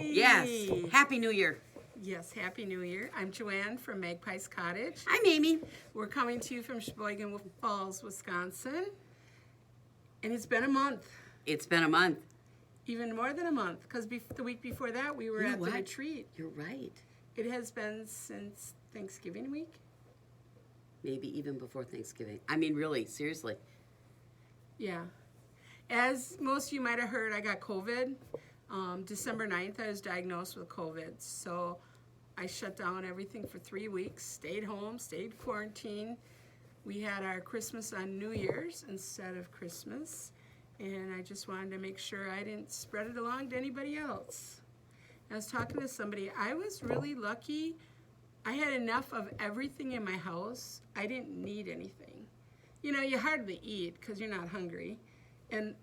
Yes. Happy New Year. Yes, Happy New Year. I'm Joanne from Magpies Cottage. I'm Amy. We're coming to you from Sheboygan Falls, Wisconsin. And it's been a month. It's been a month. Even more than a month, because the week before that we were at the retreat. You're right. It has been since Thanksgiving week. Maybe even before Thanksgiving. I mean, really, seriously. Yeah. As most of you might have heard, I got COVID. December 9th, I was diagnosed with COVID. So I shut down everything for 3 weeks, stayed home, stayed quarantined. We had our Christmas on New Year's instead of Christmas. And I just wanted to make sure I didn't spread it along to anybody else. I was talking to somebody. I was really lucky. I had enough of everything in my house. I didn't need anything. You know, you hardly eat because you're not hungry. And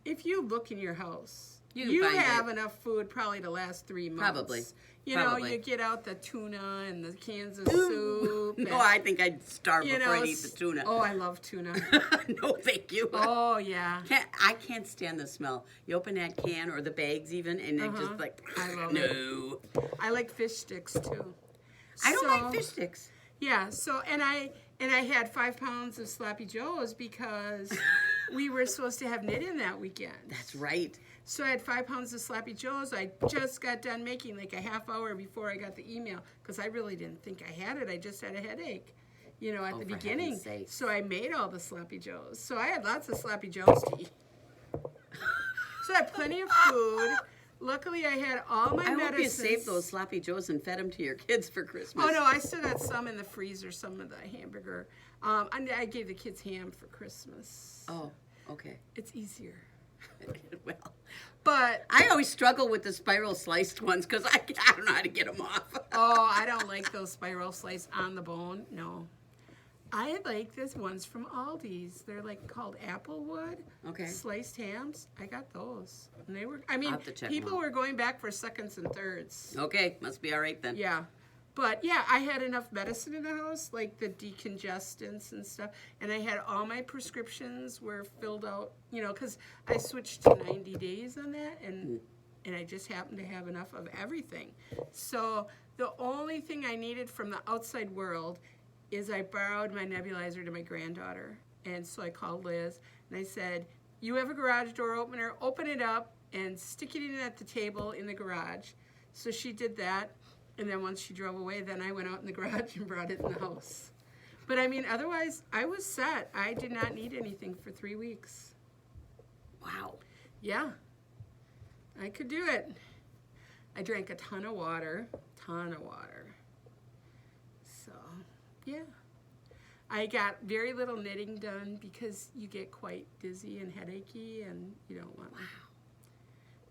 if you look in your house, you have enough food probably to last 3 months. Probably. You know, you get out the tuna and the cans of soup. No, I think I'd starve before I'd eat the tuna. Oh, I love tuna. No, thank you. Oh, yeah. I can't stand the smell. You open that can or the bags even, and it just like, I love no. I like fish sticks, too. I don't like fish sticks. Yeah, so, and I had 5 pounds of Sloppy Joes because we were supposed to have knit-in that weekend. That's right. So I had 5 pounds of Sloppy Joes. I just got done making like a half hour before I got the email because I really didn't think I had it. I just had a headache, you know, at the beginning. So I made all the Sloppy Joes. So I had lots of Sloppy Joes to eat. So I had plenty of food. Luckily, I had all my medicines. I hope you saved those Sloppy Joes and fed them to your kids for Christmas. Oh, no, I still got some in the freezer, some of the hamburger. I gave the kids ham for Christmas. Oh, okay. It's easier. Well, but I always struggle with the spiral sliced ones because I don't know how to get them off. Oh, I don't like those spiral sliced on the bone. No. I like these ones from Aldi's. They're like called Applewood. Okay. Sliced hams. I got those. And they were, I mean, people them out. were going back for seconds and thirds. Okay, must be all right then. Yeah. But yeah, I had enough medicine in the house, like the decongestants and stuff. And I had all my prescriptions were filled out, you know, because I switched to 90 days on that. And I just happened to have enough of everything. So the only thing I needed from the outside world is I borrowed my nebulizer to my granddaughter. And so I called Liz and I said, you have a garage door opener, open it up and stick it in at the table in the garage. So she did that. And then once she drove away, then I went out in the garage and brought it in the house. But I mean, otherwise, I was set. I did not need anything for 3 weeks. Wow. Yeah. I could do it. I drank a ton of water. So, yeah. I got very little knitting done because you get quite dizzy and headachy and you don't want to.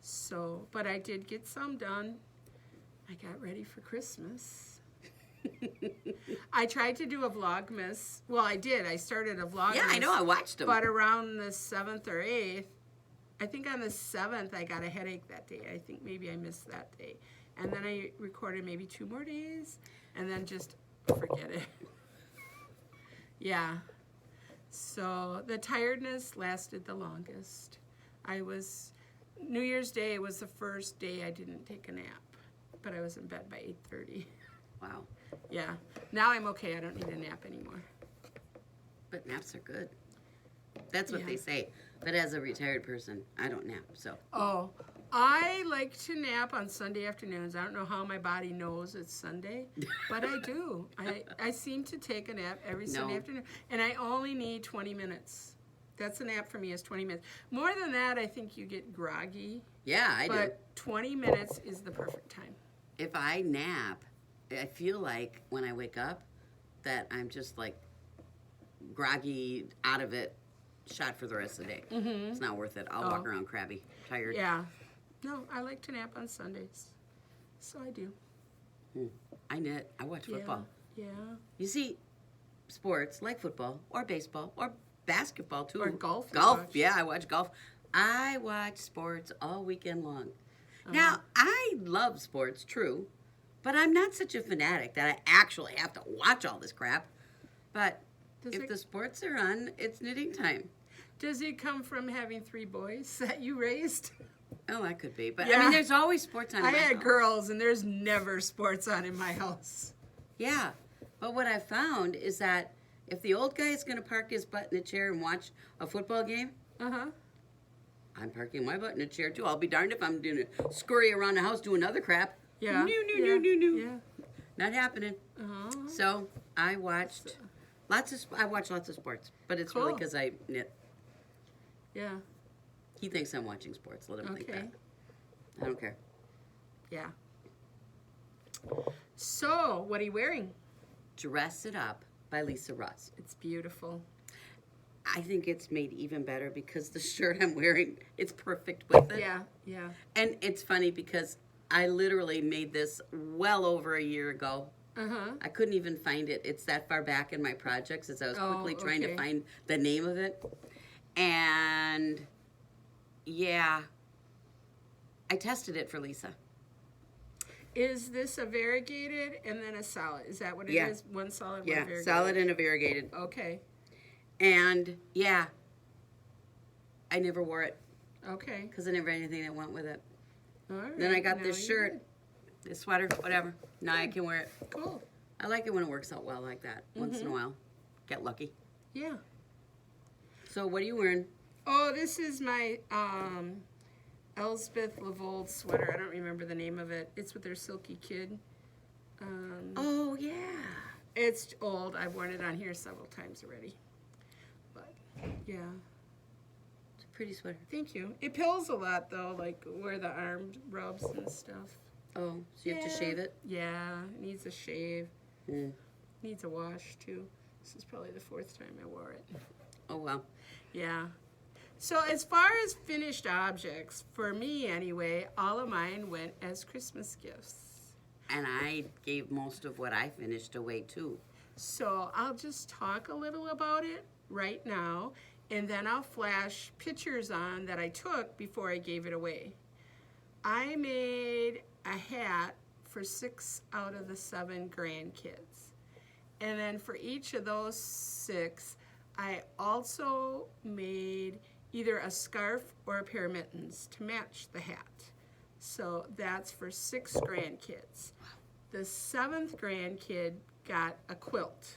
So, but I did get some done. I got ready for Christmas. I tried to do a Vlogmas. Well, I did. I started a Vlogmas. Yeah, I know. I watched them. But around the 7th or 8th, I think on the 7th, I got a headache that day. I think maybe I missed that day. And then I recorded maybe 2 more days, and then just forget it. Yeah. So the tiredness lasted the longest. New Year's Day was the first day I didn't take a nap. But I was in bed by 8:30. Wow. Yeah. Now I'm okay. I don't need a nap anymore. But naps are good. That's what they say. But as a retired person, I don't nap, so. Oh, I like to nap on Sunday afternoons. I don't know how my body knows it's Sunday, but I do. I seem to take a nap every Sunday afternoon, and I only need 20 minutes. That's a nap for me is 20 minutes. More than that, I think you get groggy. Yeah, I do. But 20 minutes is the perfect time. If I nap, I feel like when I wake up that I'm just like groggy, out of it, shot for the rest of the day. Mm-hmm. It's not worth it. I'll walk around crabby, tired. Yeah. No, I like to nap on Sundays. So I do. I knit. I watch football. Yeah. You see, sports like football or baseball or basketball too. Or golf. Yeah, I watch golf. I watch sports all weekend long. Now, I love sports, true, but I'm not such a fanatic that I actually have to watch all this crap. But if the sports are on, it's knitting time. Does it come from having 3 boys that you raised? Oh, that could be. But I Yeah. mean, there's always sports on in I my had house. girls, and there's never sports on in my house. Yeah. But what I found is that if the old guy is going to park his butt in a chair and watch a football game, Uh-huh. I'm parking my butt in a chair too. I'll be darned if I'm doing a scurry around the house doing other crap. Yeah. No. Yeah. Not happening. Uh-huh. So I watched I watch lots of sports, but it's really Cool. because I knit. Yeah. He thinks I'm watching sports. Let him think Okay. that. I don't care. Yeah. So, what are you wearing? Dress It Up by Lisa Russ. It's beautiful. I think it's made even better because the shirt I'm wearing, it's perfect with it. Yeah. Yeah. And it's funny because I literally made this well over a year ago. Uh-huh. I couldn't even find it. It's that far back in my projects as I was Oh, quickly trying to okay. find the name of it. And yeah, I tested it for Lisa. Is this a variegated and then a solid? Is that what it Yeah. is? One solid, one Yeah, variegated? solid and a variegated. Okay. And yeah, I never wore it Okay. because I never had anything that went with it. All right. Then I got Now this you shirt, this sweater, whatever. Now I can wear it. did. Cool. I like it when it works out well like that. Once in a while, get lucky. Yeah. So what are you wearing? Oh, this is my Elspeth Lavold sweater. I don't remember the name of it. It's with their Silky Kid. Oh yeah. It's old. I've worn it on here several times already. But yeah. It's a pretty sweater. Thank you. It pills a lot though, like where the arm rubs and stuff. Oh, so you have to Yeah. shave it? Yeah, it needs a shave. Mm. Needs a wash too. This is probably the fourth time I wore it. Oh well. Yeah. So as far as finished objects, for me anyway, all of mine went as Christmas gifts. And I gave most of what I finished away too. So I'll just talk a little about it right now, and then I'll flash pictures on that I took before I gave it away. I made a hat for 6 out of the 7 grandkids. And then for each of those 6, I also made either a scarf or a pair of mittens to match the hat. So that's for 6 grandkids. The 7th grandkid got a quilt.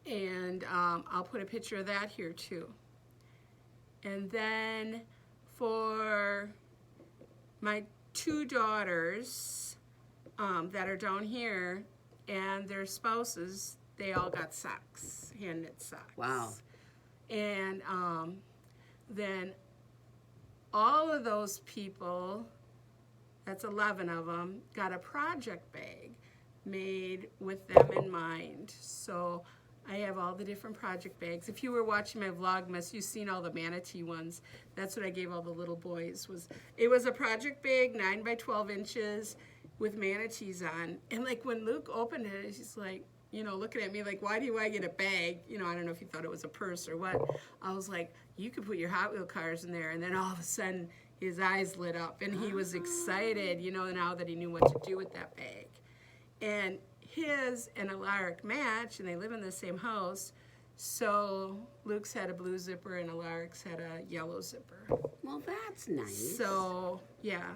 And I'll put a picture of that here too. And then for my 2 daughters that are down here and their spouses, they all got socks, hand knit socks. Wow. And then all of those people, that's 11 of them, got a project bag made with them in mind. So I have all the different project bags. If you were watching my Vlogmas, you've seen all the manatee ones. That's what I gave all the little boys. It was a project bag, 9 by 12 inches, with manatees on. And like when Luke opened it, he's like, you know, looking at me like, why do I get a bag? You know, I don't know if he thought it was a purse or what. I was like, you could put your Hot Wheel cars in there. And then all of a sudden, his eyes lit up, and he was excited, you know, now that he knew what to do with that bag. And his and Alaric match, and they live in the same house. So Luke's had a blue zipper, and Alaric's had a yellow zipper. Well, that's nice. So, yeah.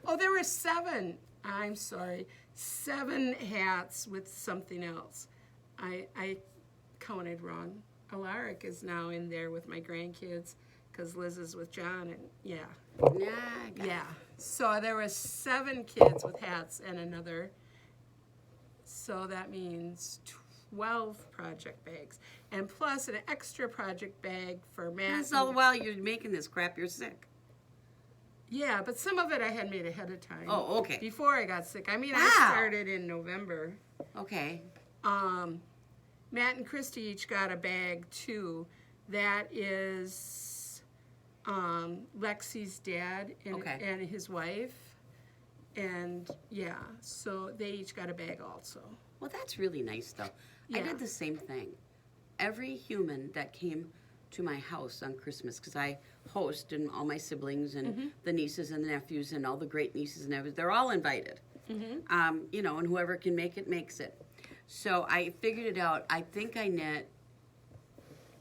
Oh, there were 7. I'm sorry. 7 hats with something else. I counted wrong. Alaric is now in there with my grandkids because Liz is with John, and yeah. Yeah, I got Yeah. So there were 7 kids with hats and another. So that means 12 project bags. And plus an extra project bag for Matt. This all the while you're making this crap, you're sick. Yeah, but some of it I had made ahead of time. Oh, okay. Before I got sick. I mean, Wow. I started in November. Okay. Matt and Christy each got a bag too. That is Lexi's dad and his wife. And yeah, so they each got a bag also. Well, that's really nice, though. I Yeah. did the same thing. Every human that came to my house on Christmas, because I host, and all my siblings and the nieces and the nephews and all the great nieces and nephews, they're all invited. You know, and whoever can make it makes it. So I figured it out. I think I knit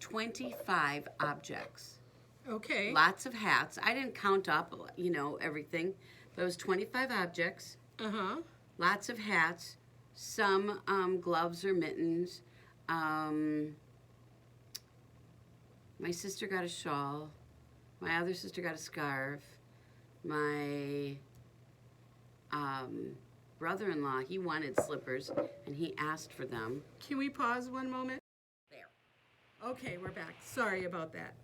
25 objects. Okay. Lots of hats. I didn't count up, you know, everything. But it was 25 objects. Uh-huh. Lots of hats. Some gloves or mittens. My sister got a shawl. My other sister got a scarf. My brother-in-law, he wanted slippers, and he asked for them. Can we pause one moment? There. Okay, we're back. Sorry about that.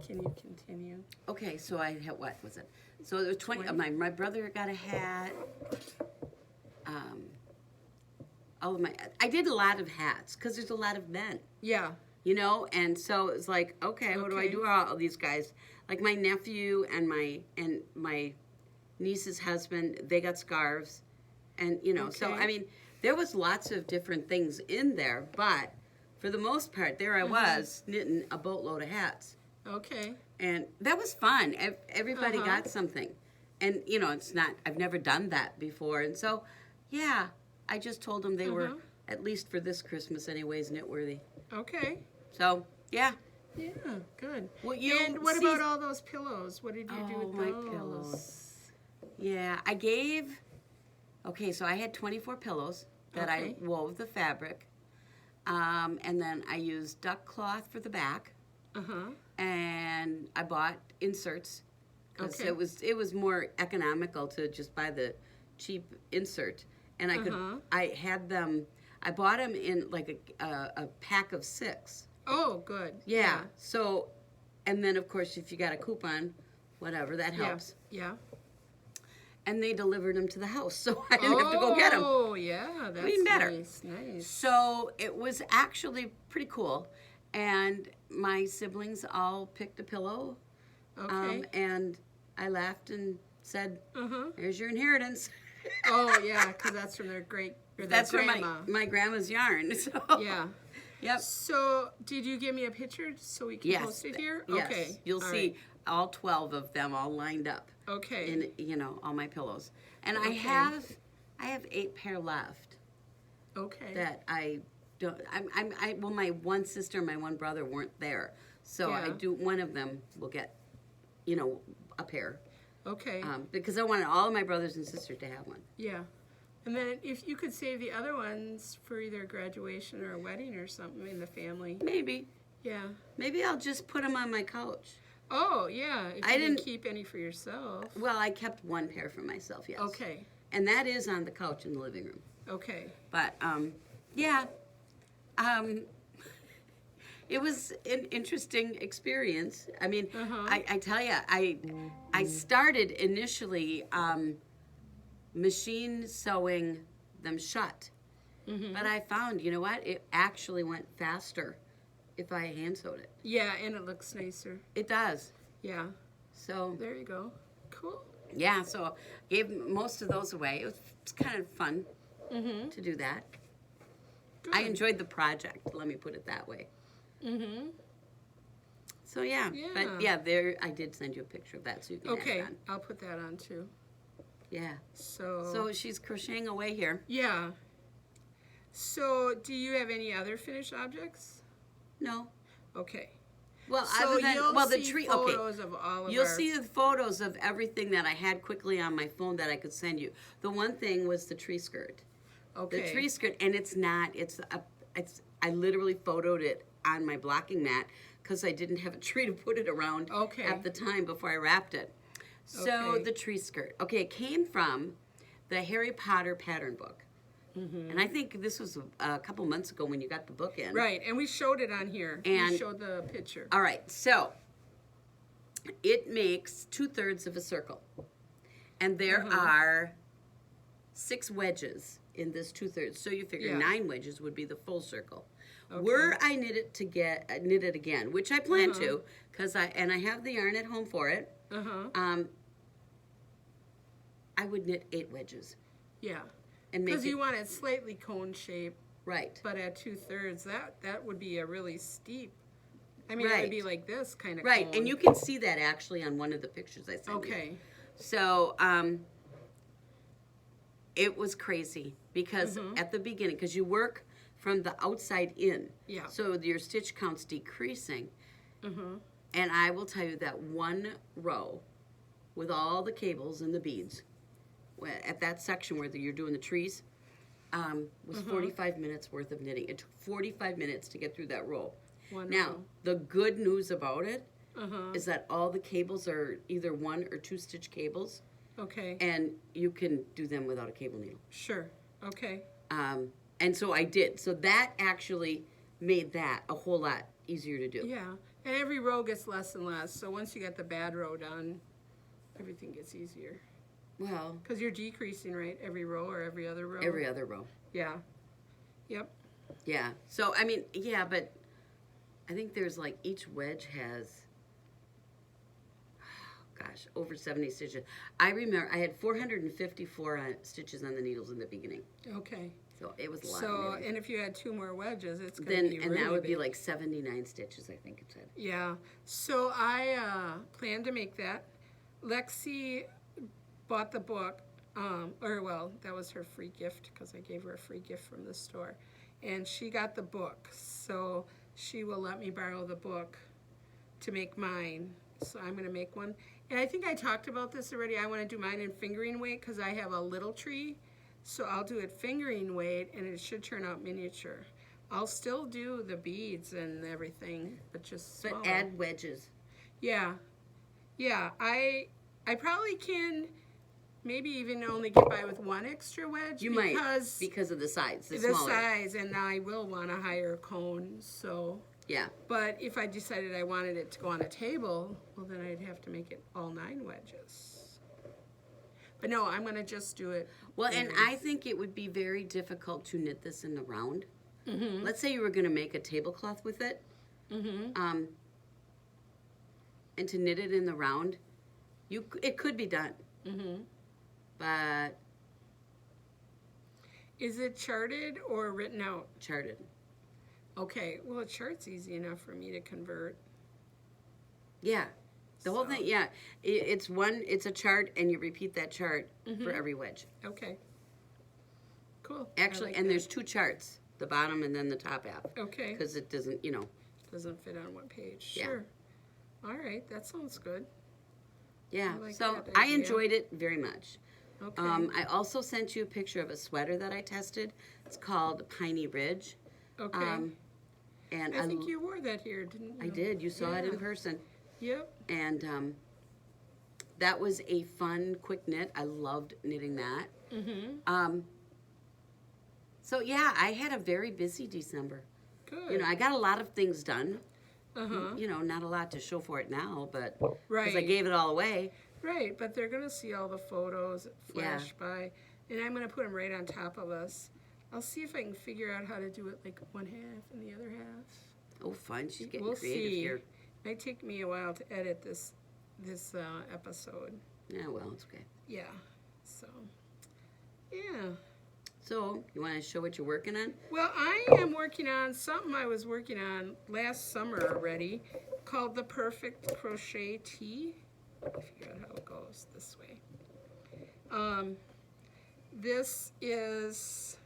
Can you continue? Okay, so I had, what was it? So it was 20. My brother got a hat. I did a lot of hats because there's a lot of men. Yeah. You know, and so it's like, okay, what do I do with all these guys? Like my nephew and my niece's husband, they got scarves, and you know, so I mean, there was lots of different things in there, but for the most part, there I was knitting a boatload of hats. Okay. And that was fun. Everybody got something, and you know, it's not. I've never done that before, and so, yeah, I just told them they were, at least for this Christmas, anyways, knit-worthy. Okay. So, yeah. Yeah, good. Well, and what about all those pillows? What did you do with my those? pillows. Yeah, I gave. Okay, so I had 24 pillows that I wove the fabric, and then I used duck cloth for the back. And I bought inserts because it was more economical to just buy the cheap insert, and I had them. I bought them in like a pack of 6. Oh, good. Yeah. So, and then of course, if you got a coupon, whatever, that helps. Yeah. And they delivered them to the house, so I didn't have to go get them. Oh, yeah, that's Even better. Nice. So it was actually pretty cool, and my siblings all picked a pillow. Okay. And I laughed and said, "Here's your inheritance." Oh yeah, because that's from their That's grandma. from my grandma's yarn. So. Yeah. Yep. So, did you give me a picture so we can post it here? Yes. Okay. You'll see all 12 of them all lined up. Okay. In, you know, all my pillows. And I have 8 pair left. Okay. That I don't well, my one sister and my one brother weren't there. So one of them will get, you know, a pair. Okay. Because I wanted all of my brothers and sisters to have one. Yeah. And then if you could save the other ones for either graduation or a wedding or something in the family. Maybe. Yeah. Maybe I'll just put them on my couch. Oh, yeah. If you didn't keep any for yourself. Well, I kept one pair for myself, yes. Okay. And that is on the couch in the living room. Okay. But, yeah. It was an interesting experience. I mean, I tell you, I started initially machine sewing them shut. But I found, you know what? It actually went faster if I hand sewed it. Yeah, and it looks nicer. It does. Yeah. So there you go. Cool. Yeah, so I gave most of those away. It was kind of fun to do that. Good. I enjoyed the project, let me put it that way. So yeah. But yeah, there I did send you a picture of that so you can add it on. I'll put that on too. Yeah. So she's crocheting away here. Yeah. So do you have any other finished objects? No. Okay. Well, so other than the tree. Photos of all of you'll see the photos of everything that I had quickly on my phone that I could send you. The one thing was the tree skirt. Okay. The tree skirt, and it's not. I literally photoed it on my blocking mat because I didn't have a tree to put it around at the time before I wrapped it. So the tree skirt. Okay, it came from the Harry Potter pattern book. And I think this was a couple months ago when you got the book in. Right, and we showed it on here. And we showed the picture. All right, so it makes 2/3 of a circle. And there are 6 wedges in this 2/3. So you figure 9 wedges would be the full circle. Okay. Were I knit it again, which I plan to, because I have the yarn at home for it. I would knit 8 wedges. Yeah. And make Because it you want it slightly cone shaped, right. but at 2/3, that would be a really steep. I mean, it Right. would be like this kind of Right, cone. and you can see that actually on one of the pictures I sent you. Okay. So, it was crazy because at the beginning, because you work from the outside in, Yeah. so your stitch count's decreasing. And I will tell you that one row with all the cables and the beads, at that section where you're doing the trees, was 45 minutes worth of knitting. It took 45 minutes to get through that row. One Now, row. the good news about it is that all the cables are either 1 or 2 stitch cables, Okay. and you can do them without a cable needle. Sure. Okay. And so I did. So that actually made that a whole lot easier to do. Yeah. And every row gets less and less. So once you get the bad row done, everything gets easier. Well, Because you're decreasing, right? Every row or every other row? every other row. Yeah. Yep. Yeah. So, I mean, yeah, but I think there's like each wedge has, gosh, over 70 stitches. I remember I had 454 stitches on the needles in the beginning. Okay. So it was a lot. So, of knitting. and if you had 2 more wedges, it's going Then, to be and really that would be big. like 79 stitches, I think it said. Yeah. So I plan to make that. Lexi bought the book, that was her free gift because I gave her a free gift from the store. And she got the book. So she will let me borrow the book to make mine. So I'm going to make one. And I think I talked about this already. I want to do mine in fingering weight because I have a little tree. So I'll do it fingering weight and it should turn out miniature. I'll still do the beads and everything, but just smaller. But add wedges. Yeah. Yeah, I probably can maybe even only get by with 1 extra wedge You might, because of the size, the smaller. size, and I will want a higher cone, so. Yeah. But if I decided I wanted it to go on a table, well, then I'd have to make it all 9 wedges. But no, I'm going to just do it. Well, and I think it would be very difficult to knit this in the round. Let's say you were going to make a tablecloth with it, and to knit it in the round, it could be done. But Is it charted or written out? charted. Okay, well, a chart's easy enough for me to convert. Yeah. The whole thing, yeah. It's a chart, and you repeat that chart for every wedge. Okay. Cool. I Actually, like and that. there's 2 charts, the bottom and then the top half. Okay. Because it doesn't, Doesn't fit on one page. Yeah. Sure. All right, that sounds good. yeah. I like So that I idea. enjoyed it very much. Okay. I also sent you a picture of a sweater that I tested. It's called Piney Ridge. Okay. And I think you wore that here, didn't you? I did. You saw it in person. Yep. And that was a fun, quick knit. I loved knitting that. So, yeah, I had a very busy December. Good. I got a lot of things done. Uh-huh. Not a lot to show for it now, but because I Right. gave it all away. Right, but they're going to see all the photos flash Yeah. by, and I'm going to put them right on top of us. I'll see if I can figure out how to do it like 1/2 and the other half. Oh, fun. She's getting We'll creative see. here. It might take me a while to edit this episode. Yeah, well, it's okay. Yeah. So, yeah. So, you want to show what you're working on? Well, I am working on something I was working on last summer already called the Perfect Crochet Tee. Let me figure out how it goes this way. This is,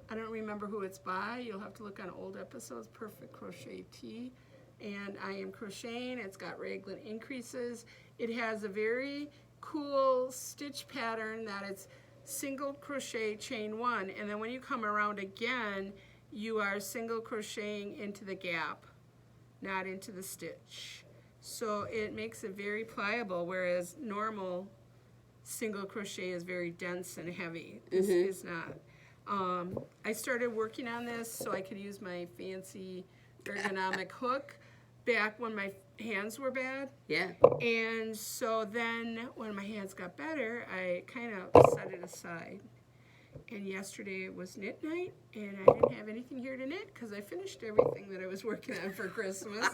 I don't remember who it's by. You'll have to look on old episodes, Perfect Crochet Tee. And I am crocheting. It's got raglan increases. It has a very cool stitch pattern that it's single crochet, chain 1, and then when you come around again, you are single crocheting into the gap, not into the stitch. So it makes it very pliable, whereas normal single crochet is very dense and heavy. This is not. I started working on this so I could use my fancy ergonomic hook back when my hands were bad. Yeah. And so then when my hands got better, I kind of set it aside. And yesterday was knit night, and I didn't have anything here to knit because I finished everything that I was working on for Christmas.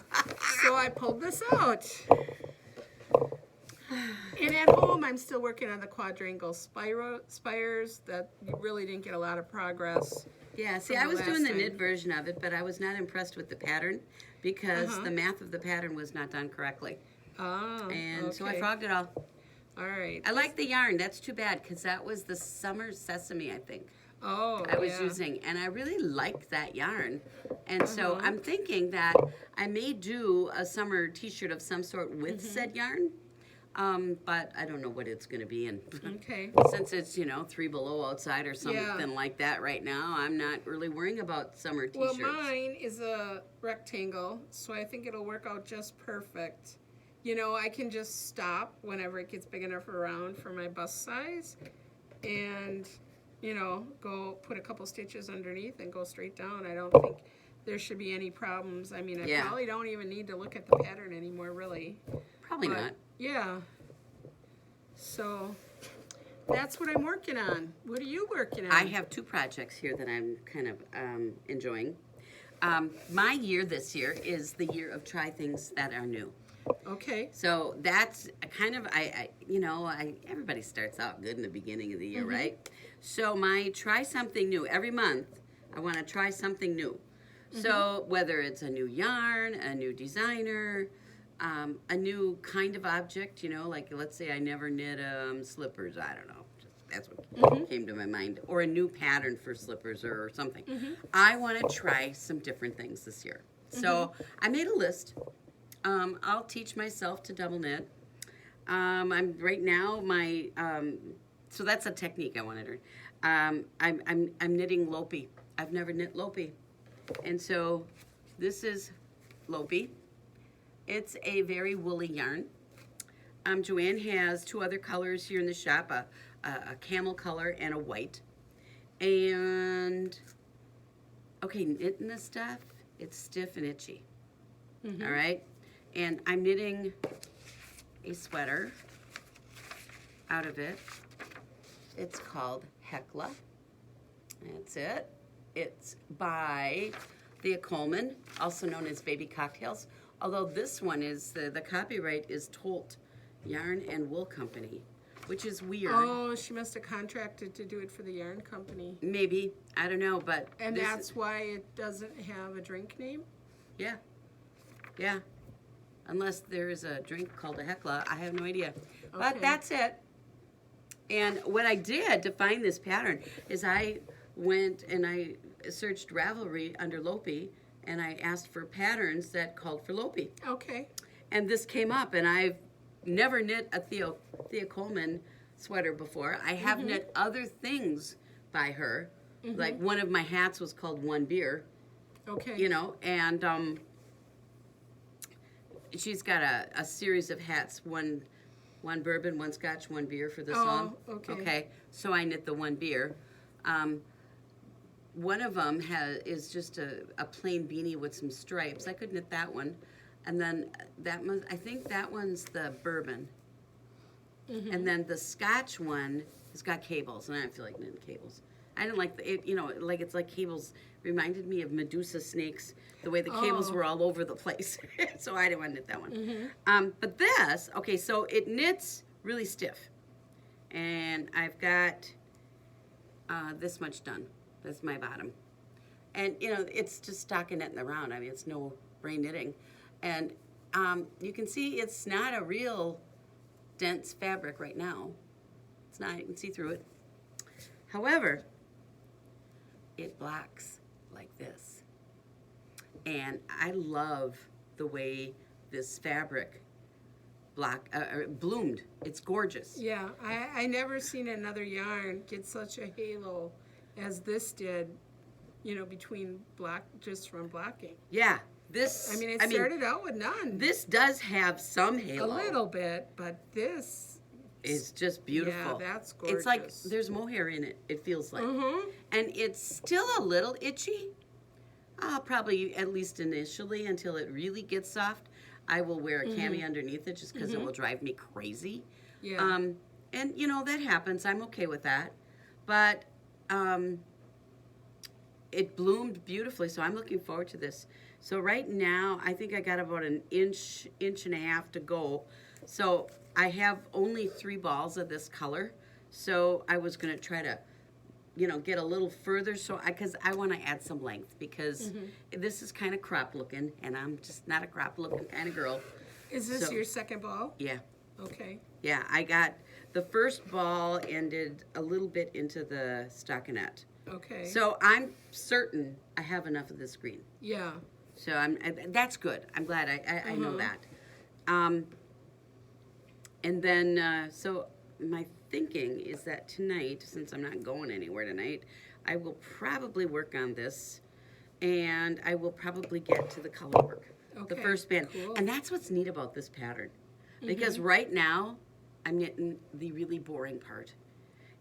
So I pulled this out. And at home, I'm still working on the quadrangle spires that really didn't get a lot of progress. Yeah, see, from I was doing the last knit time. version of it, but I was not impressed with the pattern because the math of the pattern was not done correctly. Oh, And so I okay. frogged it all. All right. I like the yarn. That's too bad because that was the summer sesame, I think, Oh, I was yeah. using. And I really liked that yarn. And so I'm thinking that I may do a summer t-shirt of some sort with said yarn. But I don't know what it's going to be. And Okay. since it's, 3 below outside or something like that right now, I'm not really worrying about summer t-shirts. Well, mine is a rectangle, so I think it'll work out just perfect. I can just stop whenever it gets big enough around for my bust size and, go put a couple stitches underneath and go straight down. I don't think there should be any problems. I mean, I probably don't even need to look at the pattern anymore, really. Probably But, not. Yeah. So that's what I'm working on. What are you working on? I have 2 projects here that I'm kind of enjoying. My year this year is the year of try things that are new. Okay. So that's kind of, everybody starts out good in the beginning of the year, right? So my try something new, every month I want to try something new. So whether it's a new yarn, a new designer, a new kind of object, like let's say I never knit slippers, I don't know. That's what came to my mind. Or a new pattern for slippers or something. I want to try some different things this year. So I made a list. I'll teach myself to double knit. I'm right now so that's a technique I want to learn. I'm knitting Lopi. I've never knit Lopi, and so this is Lopi. It's a very woolly yarn. Joanne has 2 other colors here in the shop, a camel color and a white. And okay, knitting this stuff, it's stiff and itchy. All right. And I'm knitting a sweater out of it. It's called Hecla. That's it. It's by Thea Coleman, also known as Baby Cocktails. Although this one is, the copyright is Tolt Yarn and Wool Company, which is weird. Oh, she must have contracted to do it for the yarn company. Maybe. I don't know, but... And that's why it doesn't have a drink name? Yeah. Yeah. Unless there is a drink called a Hecla. I have no idea. But Okay. that's it. And what I did to find this pattern is I went and I searched Ravelry under Lopi, and I asked for patterns that called for Lopi. Okay. And this came up, and I've never knit a Thea Coleman sweater before. I have knit other things by her. Like one of my hats was called One Beer, Okay. and she's got a series of hats, one bourbon, one scotch, one beer for the song. Okay. Okay, so I knit the one beer. One of them is just a plain beanie with some stripes. I could knit that one. And then I think that one's the bourbon. And then the scotch one has got cables, and I don't feel like knitting cables. I didn't like it's like cables reminded me of Medusa snakes, the way the cables were all over the place. So I didn't want to knit that one. But this, okay, so it knits really stiff. And I've got this much done. That's my bottom. And, it's just stockinette in the round. I mean, it's no brain knitting. And you can see it's not a real dense fabric right now. It's not. You can see through it. However, it blocks like this. And I love the way this fabric bloomed. It's gorgeous. Yeah, I never seen another yarn get such a halo as this did, between just from blocking. Yeah. This. I mean, it started out with none. This does have some halo. A little bit, but this is just beautiful. Yeah, that's gorgeous. It's like there's mohair in it, it feels like. And it's still a little itchy. Probably at least initially until it really gets soft. I will wear a cami underneath it just because it will drive me crazy. Yeah. And, you know, that happens. I'm okay with that. But it bloomed beautifully, so I'm looking forward to this. So right now, I think I got about an inch and a half to go. So I have only 3 balls of this color. So I was going to try to, you know, get a little further, so because I want to add some length, because this is kind of crop looking, and I'm just not a crop looking kind of girl. Is this So- your second ball? Yeah. Okay. Yeah, I got the first ball ended a little bit into the stockinette. Okay. So I'm certain I have enough of this green. Yeah. So that's good. I'm glad I know that. And then, so my thinking is that tonight, since I'm not going anywhere tonight, I will probably work on this, and I will probably get to the color work, the Okay, first band. cool. And that's what's neat about this pattern, because right now I'm getting the really boring part.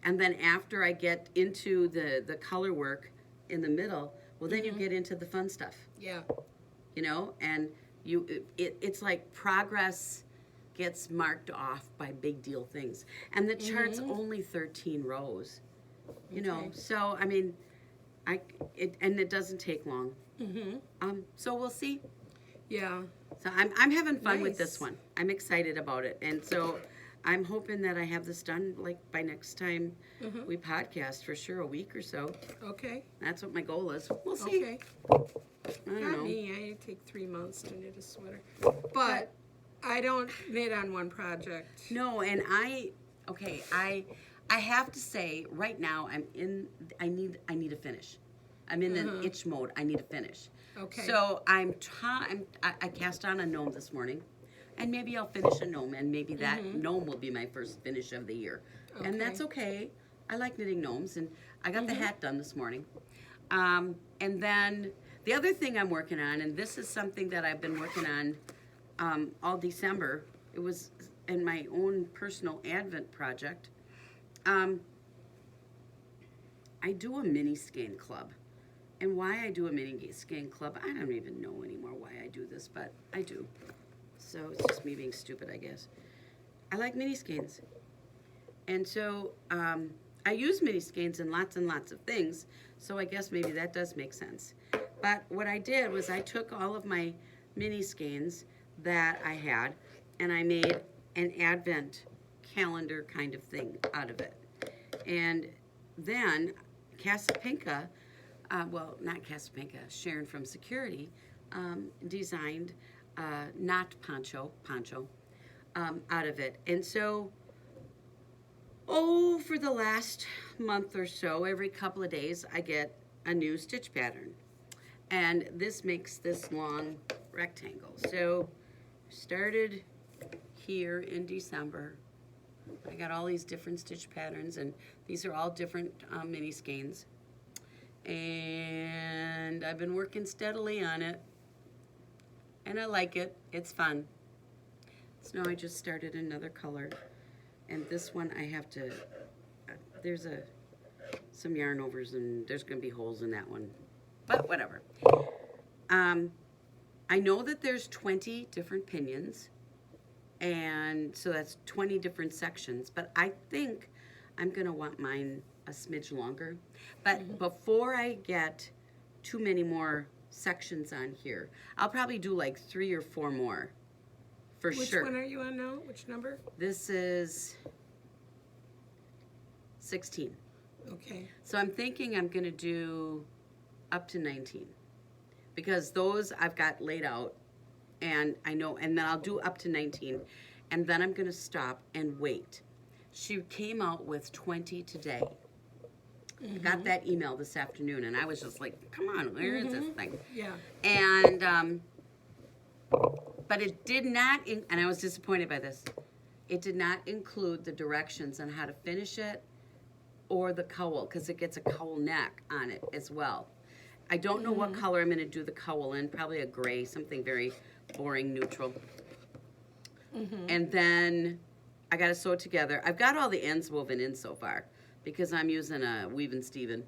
And then after I get into the color work in the middle, well, then you get into the fun stuff. Yeah. You know, and it's like progress gets marked off by big deal things, and the chart's only 13 rows, you know. Okay. So I mean, it doesn't take long. So we'll see. Yeah. So I'm having fun with this Nice. one. I'm excited about it, and so I'm hoping that I have this done like by next time we podcast, for sure, a week or so. Okay. That's what my goal is. We'll see. Okay. I don't Not know. me. I take 3 months to knit a sweater, but I don't knit on one project. No, and I have to say right now I need a finish. I'm in an itch mode. I need a finish. Okay. So I cast on a gnome this morning, and maybe I'll finish a gnome, and maybe that gnome will be my first finish of the year. And that's okay. I like knitting gnomes, and I got the hat done this morning. And then the other thing I'm working on, and this is something that I've been working on all December. It was in my own personal Advent project. I do a mini skein club. And why I do a mini skein club, I don't even know anymore why I do this, but I do. So it's just me being stupid, I guess. I like mini skeins. And so I use mini skeins in lots and lots of things, so I guess maybe that does make sense. But what I did was I took all of my mini skeins that I had, and I made an Advent calendar kind of thing out of it. And then Casapinka, well, not Casapinka, Sharon from Security, designed knot poncho out of it. And so, for the last month or so, every couple of days, I get a new stitch pattern. And this makes this long rectangle. So, started here in December. I got all these different stitch patterns, and these are all different mini skeins. And I've been working steadily on it, and I like it. It's fun. So now I just started another color, and this one I have to, there's some yarn overs, and there's going to be holes in that one, but whatever. I know that there's 20 different pinions, and so that's 20 different sections, but I think I'm going to want mine a smidge longer. But before I get too many more sections on here, I'll probably do like 3 or 4 more for sure. Which one are you on now? Which number? This is 16. Okay. So I'm thinking I'm going to do up to 19, because those I've got laid out, and I know, and then I'll do up to 19, and then I'm going to stop and wait. She came out with 20 today. I got that email this afternoon, and I was just like, come on, where is this thing? Yeah. And, but it did not, and I was disappointed by this, it did not include the directions on how to finish it or the cowl, because it gets a cowl neck on it as well. I don't know what color I'm going to do the cowl in, probably a gray, something very boring, neutral. And then I got to sew it together. I've got all the ends woven in so far, because I'm using a Weave and Steven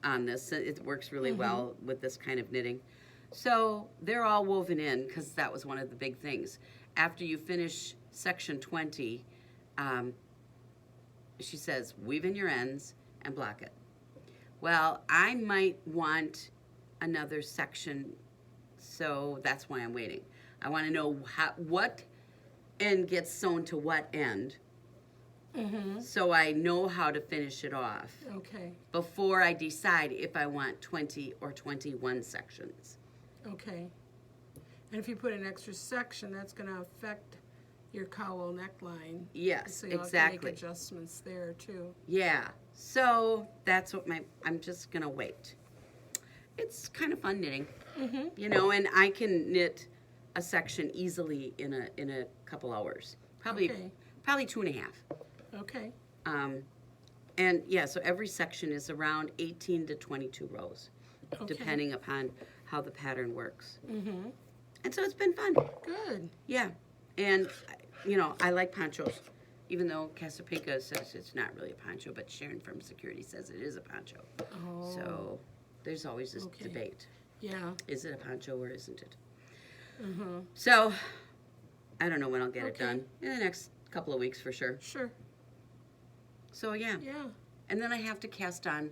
on this. It works really well with this kind of knitting. So they're all woven in because that was one of the big things. After you finish section 20, um, she says, weave in your ends and block it. Well, I might want another section, so that's why I'm waiting. I want to know what end gets sewn to what end, so I know how to finish it off Okay. before I decide if I want 20 or 21 sections. Okay. And if you put an extra section, that's going to affect your cowl neckline. Yes, So you'll exactly. have to make adjustments there too. Yeah, so that's what I'm just gonna wait. It's kind of fun knitting, you know, and I can knit a section easily in a couple hours, probably Okay. 2.5. Okay. And yeah, so every section is around 18 to 22 rows, depending upon how the pattern works. And so it's been fun. Good. Yeah, and you know, I like ponchos, even though Casapinka says it's not really a poncho, but Sharon from Security says it is a poncho. Oh. So there's always this Okay. debate. Yeah. Is it a poncho or isn't it? So I don't know when I'll get it Okay. done. In the next couple of weeks for sure. Sure. So yeah. Yeah. And then I have to cast on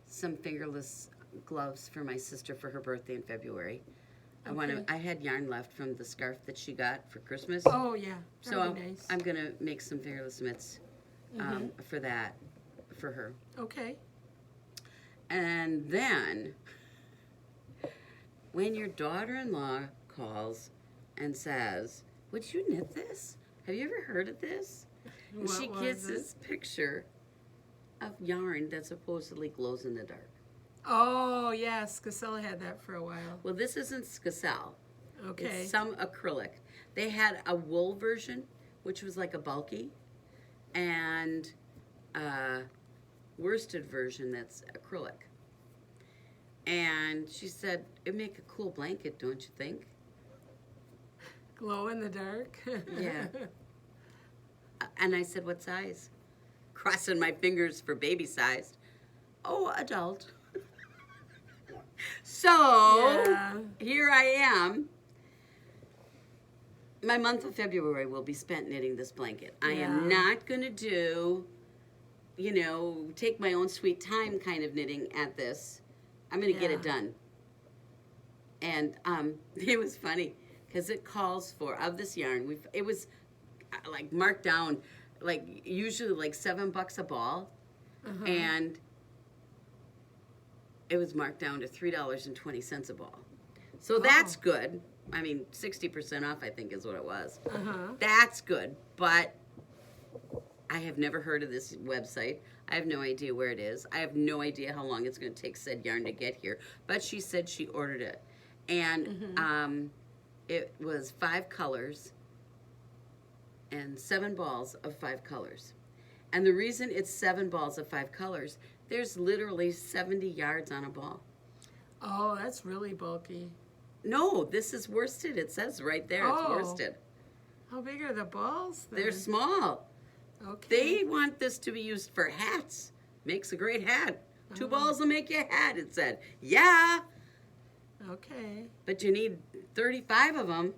some fingerless gloves for my sister for her birthday in February. Okay. I had yarn left from the scarf that she got for Christmas. Oh yeah. So That'd be nice. I'm gonna make some fingerless mitts for that, for her. Okay. And then, when your daughter-in-law calls and says, "Would you knit this? Have you ever heard of this?" And What she was gets it? this picture of yarn that supposedly glows in the dark. Oh yes, Casella had that for a while. Well, this isn't Skacel. Okay. It's some acrylic. They had a wool version, which was like a bulky, and a worsted version that's acrylic. And she said, it'd make a cool blanket, don't you think? Glow in the dark. Yeah. And I said, what size? Crossing my fingers for baby sized. Oh, adult. So, Yeah. here I am. My month of February will be spent knitting this blanket. I am Yeah. not going to do, you know, take my own sweet time kind of knitting at this. I'm going to get it Yeah. done. And it was funny because it calls for, of this yarn, it was like marked down, like usually like $7 a ball. And it was marked down to $3.20 a ball. So that's good. I mean, 60% off, I think, is what it was. That's good, but I have never heard of this website. I have no idea where it is. I have no idea how long it's going to take said yarn to get here. But she said she ordered it. And it was 5 colors and 7 balls of 5 colors. And the reason it's 7 balls of 5 colors, there's literally 70 yards on a ball. Oh, that's really bulky. No, this is worsted. It says right there it's Oh. worsted. How big are the balls then? They're small. Okay. They want this to be used for hats. Makes a great hat. 2 balls will make you a hat, it said. Yeah, Okay. but you need 35 of them.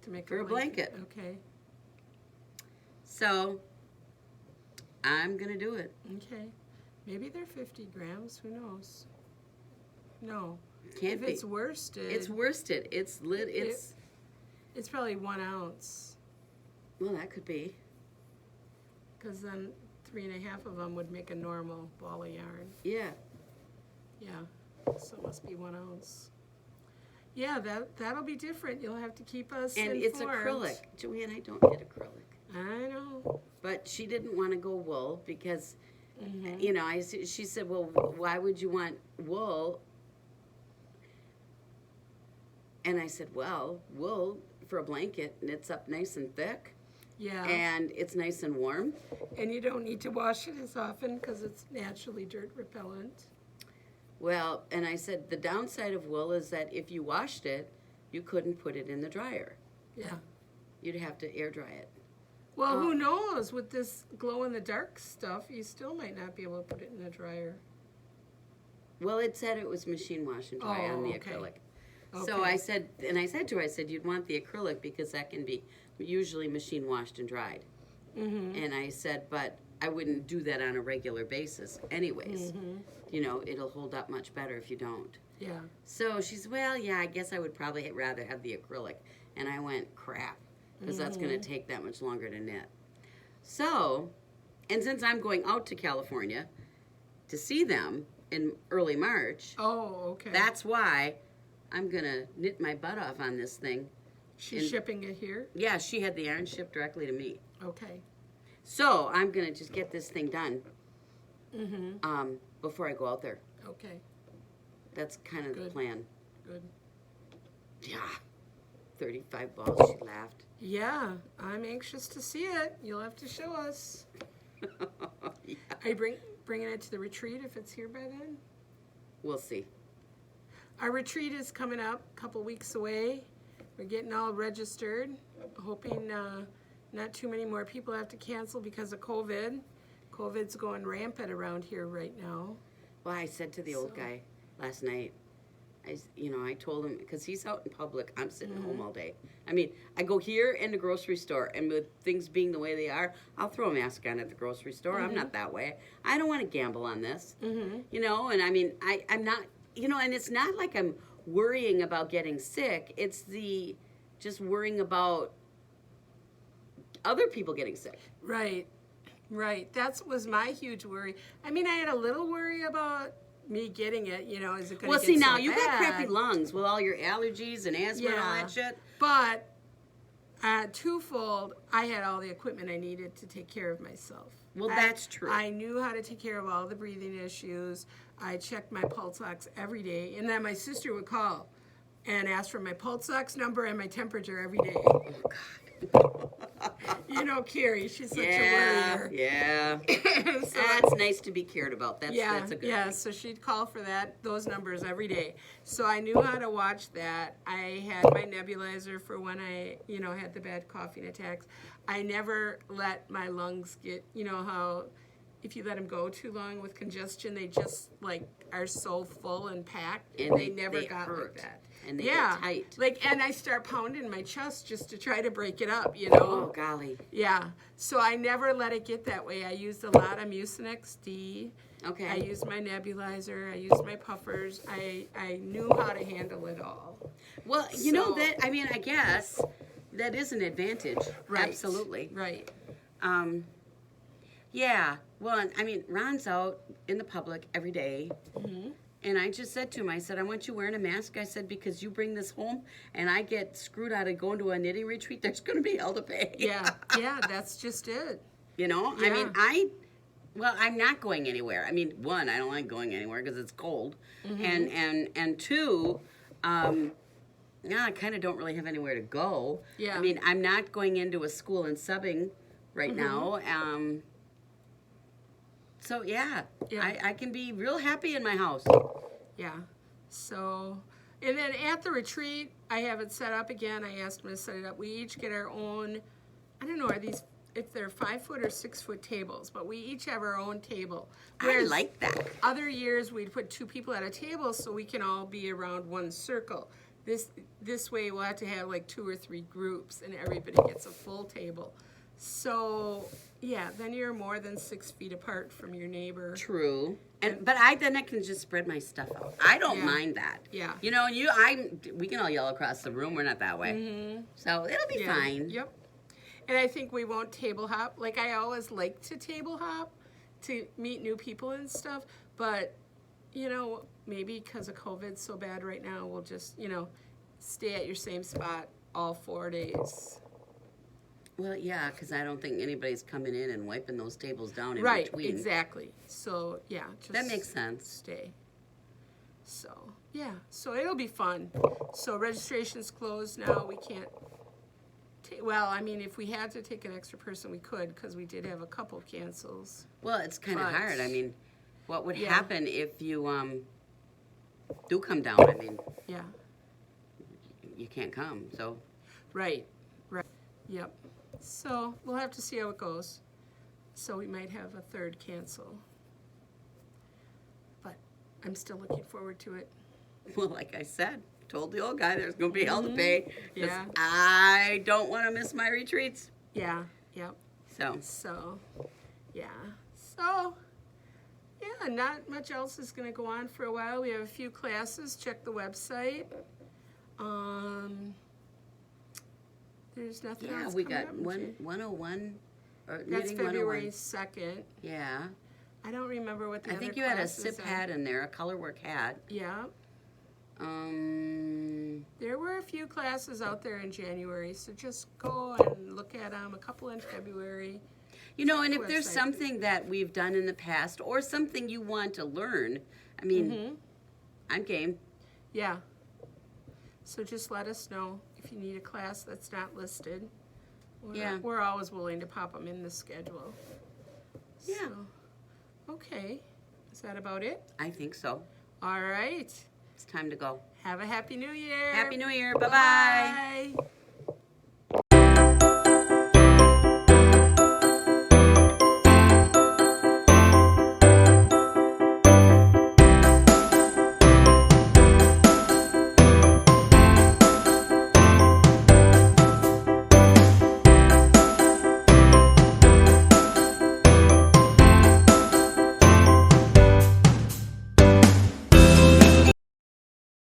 To make For a blanket. Okay. So I'm going to do it. Okay. Maybe they're 50 grams. Who knows? No. Can't If be. it's worsted, It's worsted. It's lit. It's it's probably 1 ounce. well, that could be. Because then 3.5 of them would make a normal ball of yarn. Yeah. Yeah. So it must be 1 ounce. Yeah, that'll be different. You'll have to keep us And informed. it's acrylic. Joanne, I don't get acrylic. I know. But she didn't want to go wool because, you know, she said, well, why would you want wool? And I said, well, wool for a blanket knits up nice and thick. Yeah. And it's nice and warm. And you don't need to wash it as often because it's naturally dirt repellent. Well, and I said, the downside of wool is that if you washed it, you couldn't put it in the dryer. Yeah. You'd have to air dry it. Well, who knows? With this glow in the dark stuff, you still might not be able to put it in the dryer. Well, it said it was machine wash and dry on the okay. acrylic. So Okay. I said to her, I said, you'd want the acrylic because that can be usually machine washed and dried. Mm-hmm. And I said, but I wouldn't do that on a regular basis anyways. Mm-hmm. You know, it'll hold up much better if you don't. Yeah. So she said, well, yeah, I guess I would probably rather have the acrylic. And I went, crap, because that's going to take that much longer to knit. So, and since I'm going out to California to see them in early March, Oh, okay. that's why I'm going to knit my butt off on this thing. She's shipping it here? Yeah, she had the iron shipped directly to me. Okay. So I'm going to just get this thing done Mm-hmm. before I go out there. Okay. That's kind of the Good. plan. Good. Yeah. 35 balls, she laughed. Yeah, I'm anxious to see it. You'll have to show us. Yeah. Are you bringing it to the retreat if it's here by then? We'll see. Our retreat is coming up a couple weeks away. We're getting all registered, hoping not too many more people have to cancel because of COVID. COVID's going rampant around here right now. Well, I said to the old guy last night, I told him, because he's out in public, I'm sitting home all day. I mean, I go here in the grocery store, and with things being the way they are, I'll throw a mask on at the grocery store. I'm not that way. I don't want to gamble on this, and I mean, I'm not, and it's not like I'm worrying about getting sick. It's just worrying about other people getting sick. Right, right. That was my huge worry. I mean, I had a little worry about me getting it, is it going to get Well, see, now so you got crappy bad? lungs with all your allergies and asthma and all that shit. But twofold, I had all the equipment I needed to take care of myself. Well, that's true. I knew how to take care of all the breathing issues. I checked my pulse ox every day, and then my sister would call and ask for my pulse ox number and my temperature every day. Oh, God. Carrie, she's such a Yeah, worrier. yeah. So- That's nice to be cared about. That's a good thing. so she'd call for those numbers every day. So I knew how to watch that. I had my nebulizer for when I, had the bad coughing attacks. I never let my lungs get, how if you let them go too long with congestion, they just are so full and packed, And they never got hurt. like that. And they get tight. And I start pounding my chest just to try to break it up, Oh, golly. Yeah, so I never let it get that way. I used a lot of Mucinex D. Okay. I used my nebulizer. I used my puffers. I knew how to handle it all. Well, I guess that is an advantage. Right. Absolutely. Right. Yeah. Well, I mean, Ron's out in the public every day. And I just said to him, I said, I want you wearing a mask. I said, because you bring this home and I get screwed out of going to a knitting retreat, there's going to be hell to pay. Yeah, that's just it. I Yeah. mean, I'm not going anywhere. I mean, one, I don't like going anywhere because it's cold. And two, I kind of don't really have anywhere to go. Yeah. I mean, I'm not going into a school and subbing right now. So, yeah. I can be real happy in my house. Yeah. So, and then at the retreat, I have it set up again. I asked them to set it up. We each get our own, I don't know, if they're 5-foot or 6-foot tables, but we each have our own table. I like that. Other years, we'd put 2 people at a table so we can all be around one circle. This way, we'll have to have 2 or 3 groups, and everybody gets a full table. So, yeah, then you're more than 6 feet apart from your neighbor. True. But then I can just spread my stuff out. I don't mind that. Yeah. We can all yell across the room. We're not that way. So it'll be fine. Yep. And I think we won't table hop. I always like to table hop to meet new people and stuff. But, maybe because of COVID so bad right now, we'll just, stay at your same spot all 4 days. Well, yeah, because I don't think anybody's coming in and wiping those tables down in Right, between. exactly. So, yeah. Just That makes sense. Stay. So, yeah. So it'll be fun. So registration's closed now. We can't if we had to take an extra person, we could, because we did have a couple cancels. Well, it's kind of But- hard. I mean, what would Yeah. happen if you do come down? I mean, Yeah. you can't come, so. Right. Yep. So we'll have to see how it goes. So we might have a third cancel. But I'm still looking forward to it. Well, like I said, told the old guy there's going to be hell to pay. 'Cause Yeah. I don't want to miss my retreats. Yeah, yep. So, So, yeah. So, yeah, not much else is going to go on for a while. We have a few classes. Check the website. There's nothing yeah, else we coming got up. 101. Or That's knitting February 101. 2nd. Yeah. I don't remember what the I other think you had a classes sip are. hat in there, a colorwork hat. Yeah. Um, There were a few classes out there in January, so just go and look at them. A couple in February. you know, and the if there's website. something that we've done in the past or something you want to learn, I mean, I'm game. Yeah. So just let us know if you need a class that's not listed. Yeah. We're always willing to pop them in the schedule. Yeah. So, okay. Is that about it? I think so. All right. It's time to go. Have a Happy New Year. Happy New Year. Bye-bye. Bye.